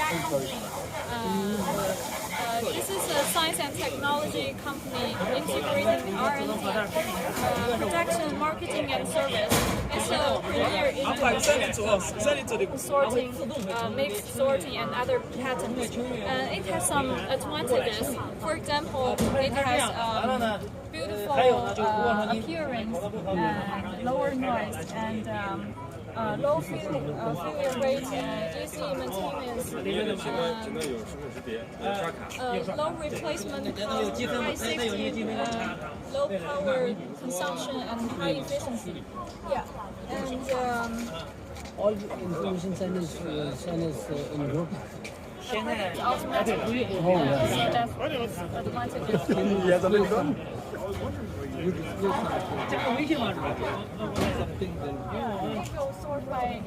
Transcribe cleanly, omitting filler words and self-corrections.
company. This is a science and technology company integrating R&D, production, marketing, and service. It's a premier in sorting, mixed sorting, and other patents. It has some advantages. For example, it has beautiful appearance, lower noise, and low failure rate, easy maintenance, low replacement cost, high safety, low power consumption, and high efficiency. Yeah, and all information channels in group. automatically. That's advantages. 这个微信嘛是吧？ It will sort by